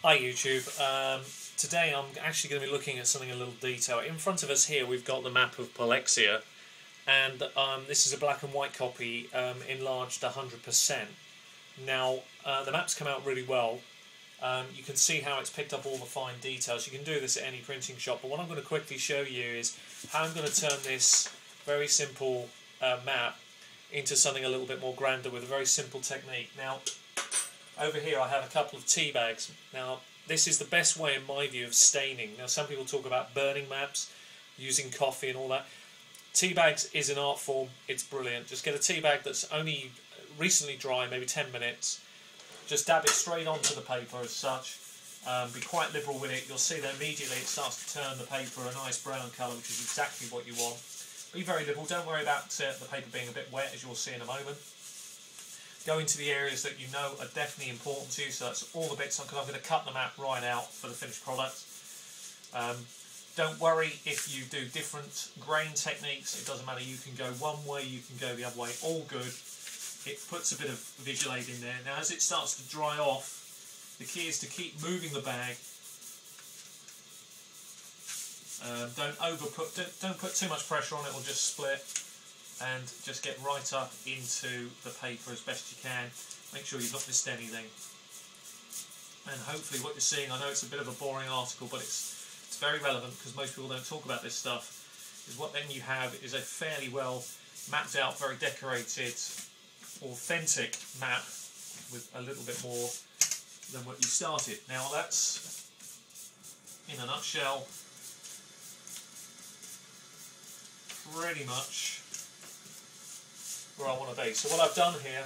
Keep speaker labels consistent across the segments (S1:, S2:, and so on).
S1: Hi YouTube. Today I'm actually going to be looking at something a little detailed. In front of us here we've got the map of Polexia, and this is a black and white copy enlarged 100%. Now the map's come out really well. You can see how it's picked up all the fine details. You can do this at any printing shop, but what I'm going to quickly show you is how I'm going to turn this very simple map into something a little bit more grander with a very simple technique. Now over here I have a couple of tea bags. Now this is the best way in my view of staining. Now some people talk about burning maps, using coffee and all that. Tea bags is an art form, it's brilliant. Just get a tea bag that's only recently dry, maybe 10 minutes. Just dab it straight onto the paper as such. Be quite liberal with it. You'll see that immediately it starts to turn the paper a nice brown colour, which is exactly what you want. Be very liberal, don't worry about the paper being a bit wet, as you'll see in a moment. Go into the areas that you know are definitely important to you, so that's all the bits, because I'm going to cut the map right out for the finished product. Don't worry if you do different grain techniques, it doesn't matter, you can go one way, you can go the other way, all good. It puts a bit of visual aid in there. Now as it starts to dry off, the key is to keep moving the bag. Don't put too much pressure on it, it'll just split. And just get right up into the paper as best you can. Make sure you've not missed anything. And hopefully what you're seeing, I know it's a bit of a boring article, but it's very relevant because most people don't talk about this stuff, is what then you have is a fairly well mapped out, very decorated, authentic map with a little bit more than what you started. Now that's, in a nutshell, pretty much where I want to be. So what I've done here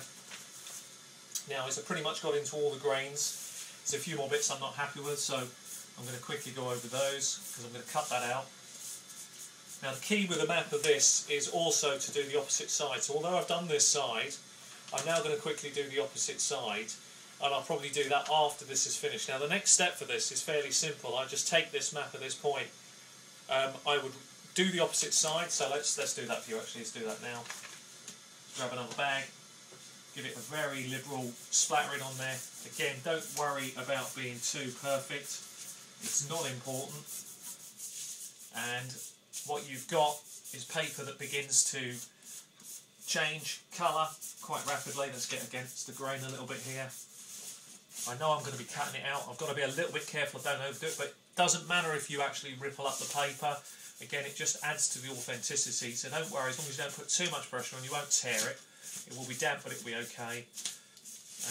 S1: now is I've pretty much got into all the grains. There's a few more bits I'm not happy with, so I'm going to quickly go over those because I'm going to cut that out. Now the key with a map of this is also to do the opposite side. So although I've done this side, I'm now going to quickly do the opposite side, and I'll probably do that after this is finished. Now the next step for this is fairly simple. I just take this map at this point. I would do the opposite side, so let's do that for you actually. Let's do that now. Grab another bag, give it a very liberal splattering on there. Again, don't worry about being too perfect, it's not important. And what you've got is paper that begins to change colour quite rapidly. Let's get against the grain a little bit here. I know I'm going to be cutting it out, I've got to be a little bit careful, don't overdo it, but it doesn't matter if you actually ripple up the paper. Again, it just adds to the authenticity, so don't worry, as long as you don't put too much pressure on, you won't tear it. It will be damp, but it will be okay.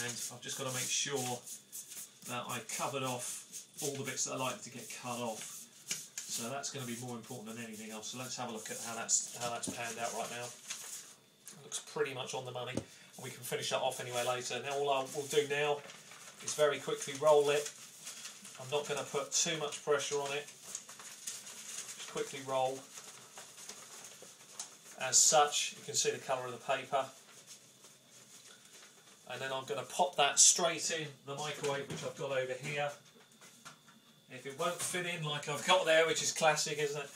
S1: And I've just got to make sure that I covered off all the bits that I like to get cut off. So that's going to be more important than anything else. So let's have a look at how that's panned out right now. It looks pretty much on the money. We can finish that off anyway later. Now all I will do now is very quickly roll it. I'm not going to put too much pressure on it. Quickly roll. As such, you can see the colour of the paper. And then I'm going to pop that straight in the microwave, which I've got over here. If it won't fit in like I've got there, which is classic, isn't it?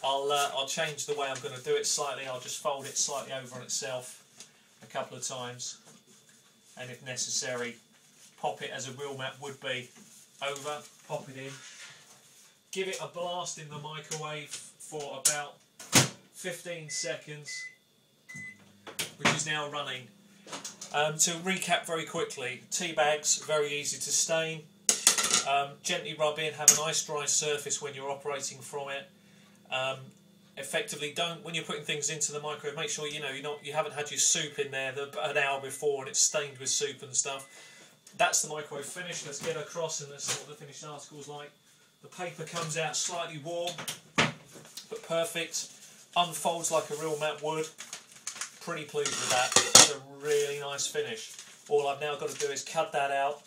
S1: I'll change the way I'm going to do it slightly. I'll just fold it slightly over on itself a couple of times, and if necessary, pop it as a real map would be over. Pop it in. Give it a blast in the microwave for about 15 seconds, which is now running. To recap very quickly, tea bags, very easy to stain. Gently rub in, have a nice dry surface when you're operating from it. Effectively, when you're putting things into the microwave, make sure you haven't had your soup in there an hour before and it's stained with soup and stuff. That's the microwave finish. Let's get across and let's see what the finished article's like. The paper comes out slightly warm, but perfect. Unfolds like a real map would. Pretty pleased with that. It's a really nice finish. All I've now got to do is cut that out,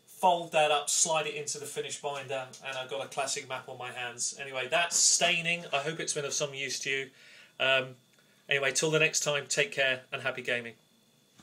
S1: fold that up, slide it into the finished binder, and I've got a classic map on my hands. Anyway, that's staining. I hope it's been of some use to you. Anyway, till the next time, take care and happy gaming.